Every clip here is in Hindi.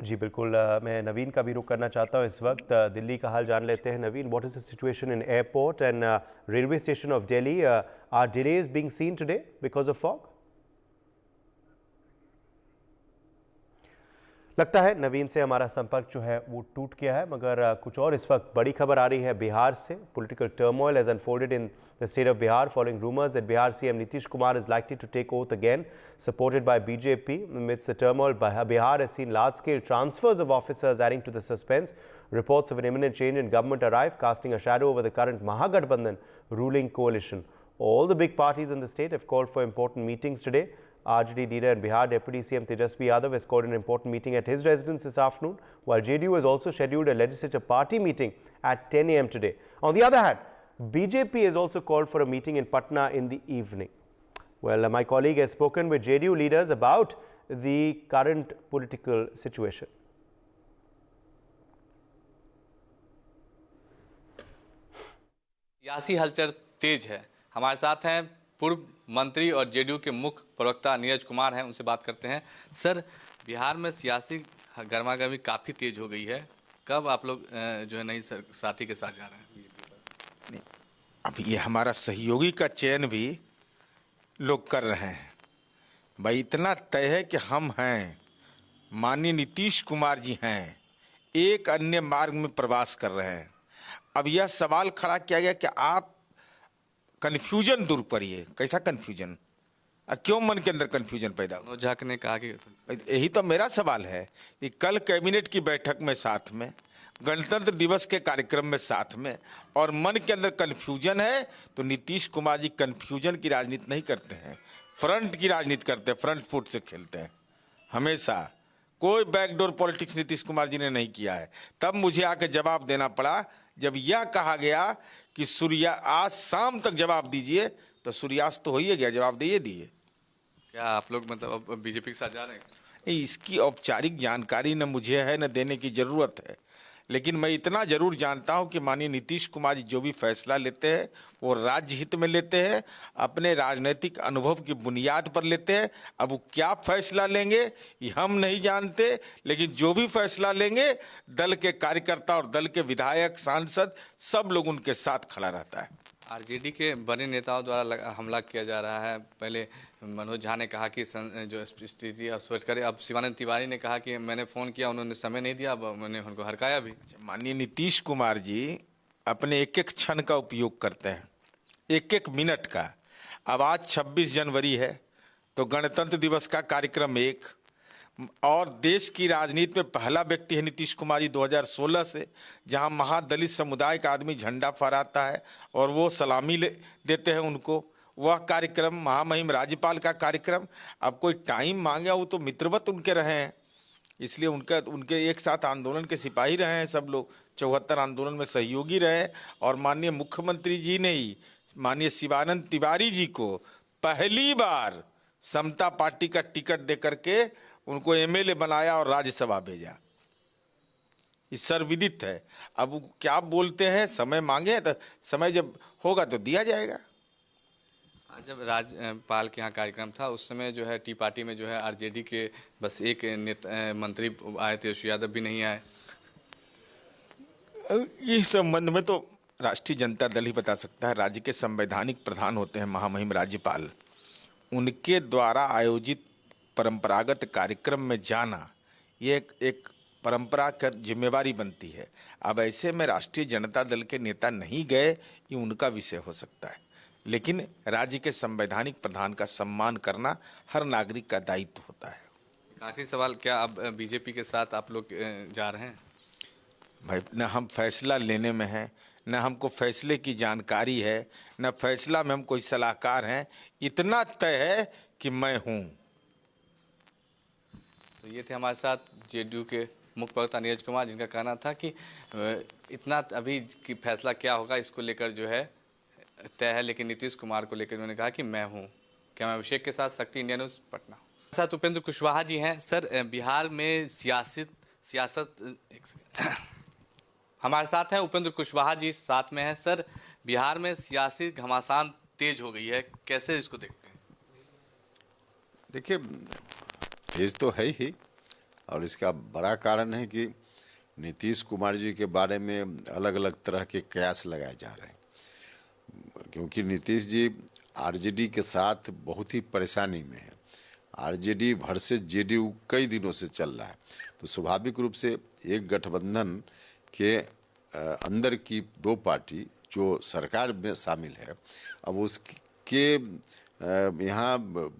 जी बिल्कुल, मैं नवीन का भी रुख करना चाहता हूं इस वक्त। दिल्ली का हाल जान लेते हैं। Naveen, what is the situation in airport and railway station of Delhi? Are delays being seen today because of fog? लगता है नवीन से हमारा संपर्क जो है वो टूट गया है, मगर कुछ और इस वक्त बड़ी खबर आ रही है बिहार से। Political turmoil has unfolded in the state of Bihar following rumors that Bihar CM Nitish Kumar is likely to take oath again, supported by BJP. Amidst the turmoil, Bihar has seen large-scale transfers of officers, adding to the suspense. Reports of an imminent change in government arrive, casting a shadow over the current Mahagathbandhan ruling coalition. All the big parties in the state have called for important meetings today. RJD leader and Bihar Deputy CM Tejasvi Yadav has called an important meeting at his residence this afternoon, while JDU has also scheduled a legislative party meeting at 10 a.m. today. On the other hand, BJP has also called for a meeting in Patna in the evening. Well, my colleague has spoken with JDU leaders about the current political situation. सियासी हलचल तेज है। हमारे साथ हैं पूर्व मंत्री और जेडीयू के मुख्य प्रवक्ता नीरज कुमार हैं, उनसे बात करते हैं। सर, बिहार में सियासी गर्मागर्मी काफ़ी तेज हो गई है। कब आप लोग जो है नई साथी के साथ जा रहे हैं? अब ये हमारा सहयोगी का चयन भी लोग कर रहे हैं। भाई इतना तय है कि हम हैं, माननीय नीतीश कुमार जी हैं, एक अन्य मार्ग में प्रवास कर रहे हैं। अब यह सवाल खड़ा किया गया कि आप कन्फ्यूजन दूर करिए। कैसा कन्फ्यूजन? क्यों मन के अंदर कन्फ्यूजन पैदा हो? झा ने कहा कि यही तो मेरा सवाल है कि कल कैबिनेट की बैठक में साथ में, गणतंत्र दिवस के कार्यक्रम में साथ में, और मन के अंदर कन्फ्यूजन है, तो नीतीश कुमार जी कन्फ्यूजन की राजनीति नहीं करते हैं, फ्रंट की राजनीति करते हैं, फ्रंट फुट से खेलते हैं। हमेशा कोई बैकडोर पॉलिटिक्स नीतीश कुमार जी ने नहीं किया है। तब मुझे आके जवाब देना पड़ा जब यह कहा गया कि सूर्या आज शाम तक जवाब दीजिए, तो सूर्यास्त तो हो ही गया, जवाब दिए। क्या आप लोग मतलब अब बीजेपी के साथ जा रहे हैं? इसकी औपचारिक जानकारी न मुझे है न देने की जरूरत है, लेकिन मैं इतना जरूर जानता हूं कि माननीय नीतीश कुमार जी जो भी फैसला लेते हैं वो राज्य हित में लेते हैं, अपने राजनीतिक अनुभव की बुनियाद पर लेते हैं। अब वो क्या फैसला लेंगे ये हम नहीं जानते, लेकिन जो भी फैसला लेंगे दल के कार्यकर्ता और दल के विधायक, सांसद, सब लोग उनके साथ खड़ा रहता है। आरजेडी के बड़े नेताओं द्वारा हमला किया जा रहा है। पहले मनोज झा ने कहा कि जो स्थिति स्पष्ट करे। अब शिवानंद तिवारी ने कहा कि मैंने फोन किया, उन्होंने समय नहीं दिया, अब मैंने उनको हरकाया भी। माननीय नीतीश कुमार जी अपने एक एक क्षण का उपयोग करते हैं, एक एक मिनट का। अब आज 26 जनवरी है, तो गणतंत्र दिवस का कार्यक्रम एक, और देश की राजनीति में पहला व्यक्ति है नीतीश कुमार जी 2016 से, जहां महादलित समुदाय का आदमी झंडा फहराता है और वो सलामी देते हैं उनको। वह कार्यक्रम महामहिम राज्यपाल का कार्यक्रम। अब कोई टाइम मांगे, वो तो मित्रवत उनके रहे हैं, इसलिए उनके एक साथ आंदोलन के सिपाही रहे हैं सब लोग, 74 आंदोलन में सहयोगी रहे। और माननीय मुख्यमंत्री जी ने ही माननीय शिवानंद तिवारी जी को पहली बार समता पार्टी का टिकट दे करके उनको एमएलए बनाया और राज्यसभा भेजा। ये सर्वविदित है। अब वो क्या बोलते हैं, समय मांगे तो समय जब होगा तो दिया जाएगा। जब राज्यपाल के यहाँ कार्यक्रम था उस समय जो है टी पार्टी में जो है आरजेडी के बस एक मंत्री आए थे, तेजस्वी यादव भी नहीं आए। इस संबंध में तो राष्ट्रीय जनता दल ही बता सकता है। राज्य के संवैधानिक प्रधान होते हैं महामहिम राज्यपाल, उनके द्वारा आयोजित परंपरागत कार्यक्रम में जाना ये एक परंपरा का जिम्मेवारी बनती है। अब ऐसे में राष्ट्रीय जनता दल के नेता नहीं गए, ये उनका विषय हो सकता है, लेकिन राज्य के संवैधानिक प्रधान का सम्मान करना हर नागरिक का दायित्व होता है। आखिरी सवाल, क्या अब बीजेपी के साथ आप लोग जा रहे हैं? भाई, न हम फैसला लेने में हैं, न हमको फैसले की जानकारी है, न फैसला में हम कोई सलाहकार हैं। इतना तय है कि मैं हूं। तो ये थे हमारे साथ जेडीयू के मुख्य प्रवक्ता नीरज कुमार, जिनका कहना था कि इतना अभी की फैसला क्या होगा इसको लेकर जो है तय है, लेकिन नीतीश कुमार को लेकर उन्होंने कहा कि मैं हूं। कैमरा अभिषेक के साथ शक्ति, इंडिया न्यूज, पटना। साथ उपेंद्र कुशवाहा जी हैं। सर, बिहार में सियासत हमारे साथ हैं उपेंद्र कुशवाहा जी साथ में हैं। सर, बिहार में सियासी घमासान तेज हो गई है, कैसे इसको देखते हैं? देखिए, तेज तो है ही, और इसका बड़ा कारण है कि नीतीश कुमार जी के बारे में अलग अलग तरह के कयास लगाए जा रहे हैं, क्योंकि नीतीश जी आरजेडी के साथ बहुत ही परेशानी में है। आरजेडी वर्सेस जेडीयू कई दिनों से चल रहा है, तो स्वाभाविक रूप से एक गठबंधन के अंदर की दो पार्टी जो सरकार में शामिल है, अब उसके यहाँ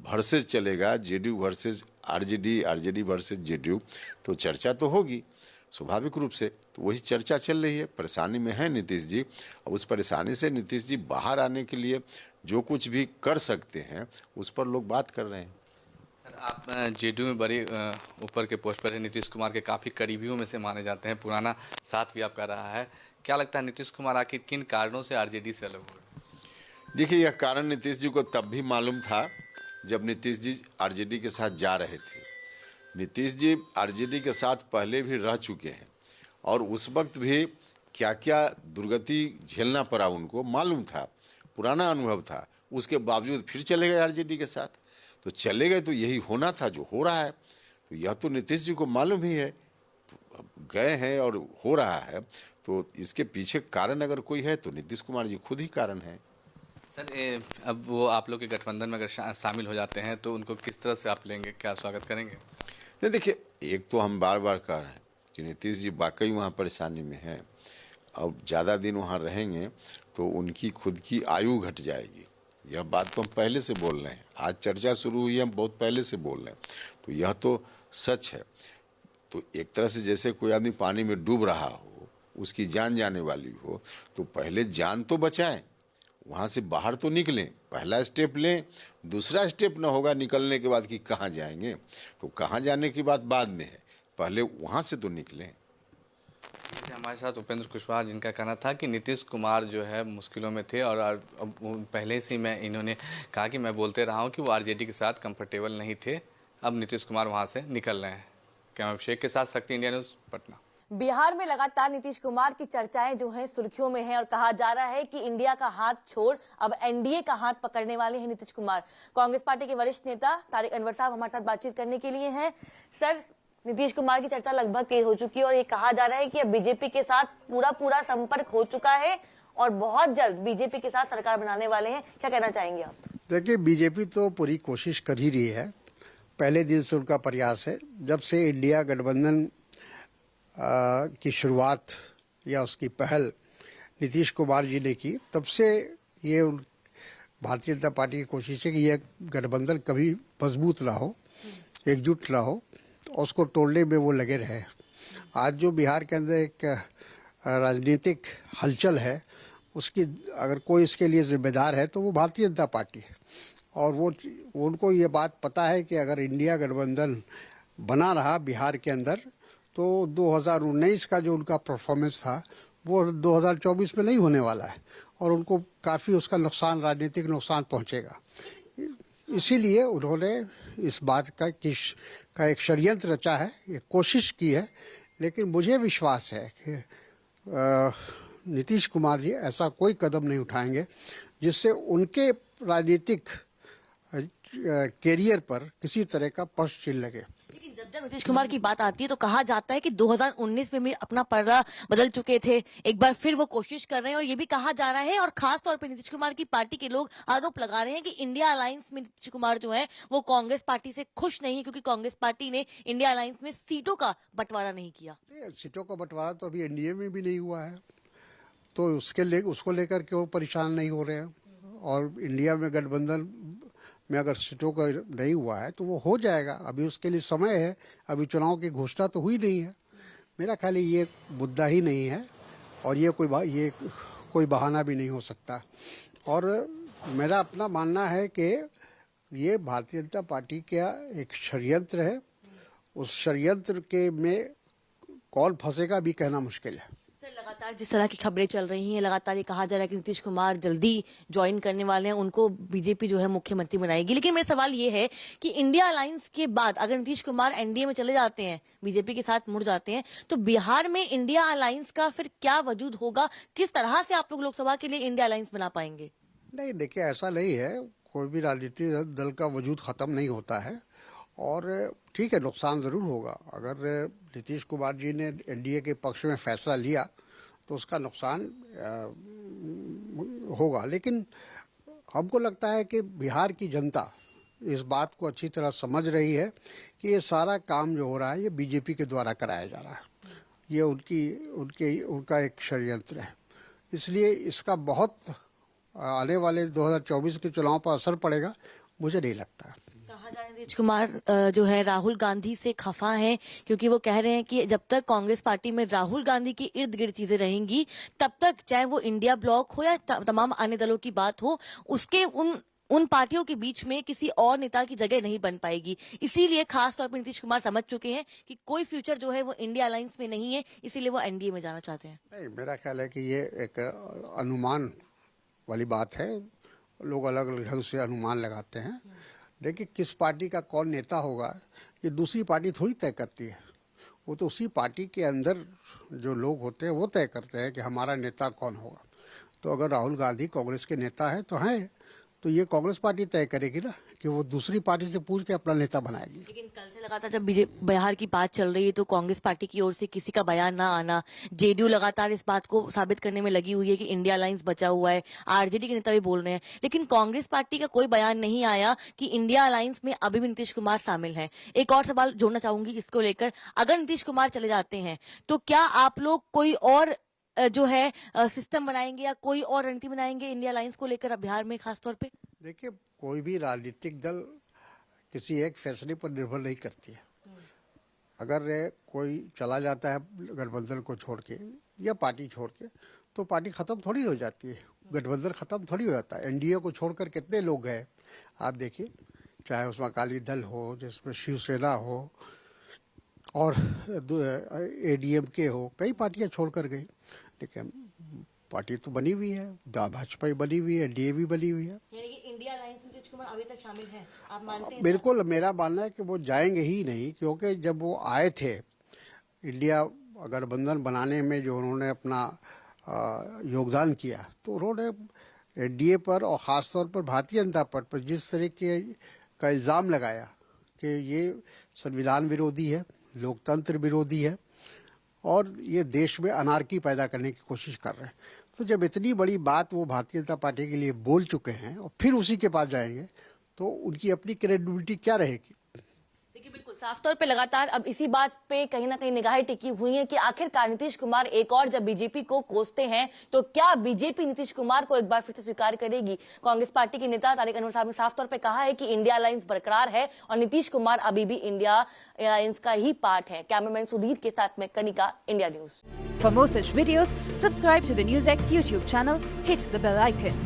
वर्सेस चलेगा, JDU versus RJD, RJD versus JDU, तो चर्चा तो होगी स्वाभाविक रूप से। तो वही चर्चा चल रही है। परेशानी में है नीतीश जी, और उस परेशानी से नीतीश जी बाहर आने के लिए जो कुछ भी कर सकते हैं उस पर लोग बात कर रहे हैं। सर, आप जेडीयू में बड़ी ऊपर के पोस्ट पर है, नीतीश कुमार के काफ़ी करीबियों में से माने जाते हैं, पुराना साथ भी आपका रहा है। क्या लगता है नीतीश कुमार आखिर किन कारणों से आरजेडी से अलग हुए? देखिए, यह कारण नीतीश जी को तब भी मालूम था जब नीतीश जी आरजेडी के साथ जा रहे थे। नीतीश जी आरजेडी के साथ पहले भी रह चुके हैं और उस वक्त भी क्या क्या दुर्गति झेलना पड़ा उनको मालूम था, पुराना अनुभव था। उसके बावजूद फिर चले गए आरजेडी के साथ। तो चले गए तो यही होना था जो हो रहा है, तो यह तो नीतीश जी को मालूम ही है। तो गए हैं और हो रहा है, तो इसके पीछे कारण अगर कोई है तो नीतीश कुमार जी खुद ही कारण है। सर, अब वो आप लोग के गठबंधन में अगर शामिल हो जाते हैं तो उनको किस तरह से आप लेंगे, क्या स्वागत करेंगे? नहीं, देखिए, एक तो हम बार बार कह रहे हैं कि नीतीश जी वाकई वहाँ परेशानी में हैं, और ज़्यादा दिन वहाँ रहेंगे तो उनकी खुद की आयु घट जाएगी। यह बात तो हम पहले से बोल रहे हैं, आज चर्चा शुरू हुई है, हम बहुत पहले से बोल रहे हैं, तो यह तो सच है। तो एक तरह से जैसे कोई आदमी पानी में डूब रहा हो, उसकी जान जाने वाली हो, तो पहले जान तो बचाएं, वहाँ से बाहर तो निकलें, पहला स्टेप लें। दूसरा स्टेप ना होगा निकलने के बाद कि कहाँ जाएंगे, तो कहाँ जाने की बात बाद में है, पहले वहाँ से तो निकलें। हमारे साथ उपेंद्र कुशवाहा, जिनका कहना था कि नीतीश कुमार जो है मुश्किलों में थे और अब पहले से ही इन्होंने कहा कि मैं बोलते रहा हूँ कि वो आरजेडी के साथ कंफर्टेबल नहीं थे, अब नीतीश कुमार वहाँ से निकल रहे हैं। कैमरा अभिषेक के साथ शक्ति इंडिया न्यूज़, पटना। बिहार में लगातार नीतीश कुमार की चर्चाएं जो हैं सुर्खियों में हैं और कहा जा रहा है कि इंडिया का हाथ छोड़ अब एनडीए का हाथ पकड़ने वाले हैं नीतीश कुमार। कांग्रेस पार्टी के वरिष्ठ नेता तारिक अनवर साहब हमारे साथ बातचीत करने के लिए हैं। सर, नीतीश कुमार की चर्चा लगभग तेज हो चुकी है और ये कहा जा रहा है कि अब बीजेपी के साथ पूरा संपर्क हो चुका है और बहुत जल्द बीजेपी के साथ सरकार बनाने वाले हैं। क्या कहना चाहेंगे आप? देखिए, बीजेपी तो पूरी कोशिश कर ही रही है, पहले दिन से उनका प्रयास है। जब से इंडिया गठबंधन की शुरुआत या उसकी पहल नीतीश कुमार जी ने की, तब से ये भारतीय जनता पार्टी की कोशिश है कि यह गठबंधन कभी मजबूत ना हो, एकजुट ना हो, और उसको तोड़ने में वो लगे रहे। आज जो बिहार के अंदर एक राजनीतिक हलचल है, उसकी अगर कोई इसके लिए जिम्मेदार है तो वो भारतीय जनता पार्टी है, और वो उनको ये बात पता है कि अगर इंडिया गठबंधन बना रहा बिहार के अंदर तो 2019 का जो उनका परफॉर्मेंस था वो 2024 में नहीं होने वाला है, और उनको काफ़ी उसका नुकसान, राजनीतिक नुकसान पहुंचेगा। इसीलिए उन्होंने इस बात का एक षड्यंत्र रचा है, एक कोशिश की है। लेकिन मुझे विश्वास है कि नीतीश कुमार जी ऐसा कोई कदम नहीं उठाएंगे जिससे उनके राजनीतिक कैरियर पर किसी तरह का प्रश्न चिन्ह लगे। जब नीतीश कुमार की बात आती है तो कहा जाता है कि 2019 में भी अपना पलड़ा बदल चुके थे, एक बार फिर वो कोशिश कर रहे हैं, और ये भी कहा जा रहा है और खास तौर पे नीतीश कुमार की पार्टी के लोग आरोप लगा रहे हैं कि इंडिया अलायंस में नीतीश कुमार जो है वो कांग्रेस पार्टी से खुश नहीं, क्योंकि कांग्रेस पार्टी ने इंडिया अलायंस में सीटों का बंटवारा नहीं किया। सीटों का बंटवारा तो अभी एनडीए में भी नहीं हुआ है, तो उसको लेकर क्यों परेशान नहीं हो रहे हैं? और इंडिया में गठबंधन में अगर सीटों का नहीं हुआ है तो वो हो जाएगा, अभी उसके लिए समय है, अभी चुनाव की घोषणा तो हुई नहीं है। मेरा ख्याल ये मुद्दा ही नहीं है, और ये कोई बहाना भी नहीं हो सकता। और मेरा अपना मानना है कि ये भारतीय जनता पार्टी का एक षड्यंत्र है, उस षड्यंत्र के में कौन फंसेगा भी कहना मुश्किल है। सर, लगातार जिस तरह की खबरें चल रही हैं, लगातार ये कहा जा रहा है कि नीतीश कुमार जल्दी ज्वाइन करने वाले हैं, उनको बीजेपी जो है मुख्यमंत्री बनाएगी। लेकिन मेरा सवाल ये है कि इंडिया अलायंस के बाद अगर नीतीश कुमार एनडीए में चले जाते हैं, बीजेपी के साथ मुड़ जाते हैं, तो बिहार में इंडिया अलायंस का फिर क्या वजूद होगा? किस तरह से आप लोग लोकसभा के लिए इंडिया अलायंस बना पाएंगे? नहीं, देखिए, ऐसा नहीं है, कोई भी राजनीतिक दल का वजूद खत्म नहीं होता है, और ठीक है, नुकसान ज़रूर होगा। अगर नीतीश कुमार जी ने एनडीए के पक्ष में फैसला लिया तो उसका नुकसान होगा, लेकिन हमको लगता है कि बिहार की जनता इस बात को अच्छी तरह समझ रही है कि ये सारा काम जो हो रहा है ये बीजेपी के द्वारा कराया जा रहा है, ये उनका एक षड्यंत्र है। इसलिए इसका बहुत आने वाले 2024 के चुनाव पर असर पड़ेगा, मुझे नहीं लगता। कहा जा रहा है नीतीश कुमार जो है राहुल गांधी से खफा हैं, क्योंकि वो कह रहे हैं कि जब तक कांग्रेस पार्टी में राहुल गांधी की इर्द गिर्द चीजें रहेंगी तब तक, चाहे वो इंडिया ब्लॉक हो या तमाम अन्य दलों की बात हो, उसके उन पार्टियों के बीच में किसी और नेता की जगह नहीं बन पाएगी। इसीलिए खास तौर पर नीतीश कुमार समझ चुके हैं कि कोई फ्यूचर जो है वो इंडिया अलायंस में नहीं है, इसीलिए वो एनडीए में जाना चाहते हैं। नहीं, मेरा ख्याल है कि ये एक अनुमान वाली बात है। लोग अलग अलग ढंग से अनुमान लगाते हैं। देखिए, किस पार्टी का कौन नेता होगा ये दूसरी पार्टी थोड़ी तय करती है। वो तो उसी पार्टी के अंदर जो लोग होते हैं वो तय करते हैं कि हमारा नेता कौन होगा। तो अगर राहुल गांधी कांग्रेस के नेता है तो ये कांग्रेस पार्टी तय करेगी ना कि वो दूसरी पार्टी से पूछ के अपना नेता बनाएगी। लेकिन कल से लगातार जब बिहार की बात चल रही है तो कांग्रेस पार्टी की ओर से किसी का बयान ना आना, जेडीयू लगातार इस बात को साबित करने में लगी हुई है कि इंडिया अलायंस बचा हुआ है, आरजेडी के नेता भी बोल रहे हैं, लेकिन कांग्रेस पार्टी का कोई बयान नहीं आया कि इंडिया अलायंस में अभी भी नीतीश कुमार शामिल हैं। एक और सवाल जोड़ना चाहूंगी इसको लेकर, अगर नीतीश कुमार चले जाते हैं तो क्या आप लोग कोई और जो है सिस्टम बनाएंगे या कोई और रणनीति बनाएंगे इंडिया अलायंस को लेकर बिहार में खासतौर पे? देखिए, कोई भी राजनीतिक दल किसी एक फैसले पर निर्भर नहीं करती है। अगर कोई चला जाता है गठबंधन को छोड़ के या पार्टी छोड़ के तो पार्टी खत्म थोड़ी हो जाती है, गठबंधन खत्म थोड़ी हो जाता है। एनडीए को छोड़कर कितने लोग हैं आप देखिए, चाहे उसमें अकाली दल हो, जिसमें शिवसेना हो और एडीएमके हो, कई पार्टियां छोड़कर गई, लेकिन पार्टी तो बनी हुई है, भाजपा बनी हुई है, एनडीए भी बनी हुई है। यानी कि इंडिया अलायंस में नीतीश कुमार अभी तक शामिल हैं, आप मानते हैं? बिल्कुल, मेरा मानना है कि वो जाएंगे ही नहीं, क्योंकि जब वो आए थे इंडिया गठबंधन बनाने में, जो उन्होंने अपना योगदान किया, तो उन्होंने एनडीए पर और ख़ासतौर पर भारतीय जनता पार्टी पर जिस तरीके का इल्ज़ाम लगाया कि ये संविधान विरोधी है, लोकतंत्र विरोधी है और ये देश में अनार्की पैदा करने की कोशिश कर रहे हैं, तो जब इतनी बड़ी बात वो भारतीय जनता पार्टी के लिए बोल चुके हैं और फिर उसी के पास जाएंगे तो उनकी अपनी क्रेडिबिलिटी क्या रहेगी? देखिए, बिल्कुल साफ तौर पे लगातार अब इसी बात पे कहीं ना कहीं निगाहें टिकी हुई हैं कि आखिरकार नीतीश कुमार एक और जब बीजेपी को कोसते हैं तो क्या बीजेपी नीतीश कुमार को एक बार फिर से स्वीकार करेगी? कांग्रेस पार्टी के नेता तारिक अनवर साहब ने साफ तौर पे कहा है कि इंडिया अलायंस बरकरार है और नीतीश कुमार अभी भी इंडिया अलायंस का ही पार्ट है। कैमरामैन सुधीर के साथ में Kanika, India news. For more such videos, subscribe to the NewsX YouTube channel, hit the bell icon.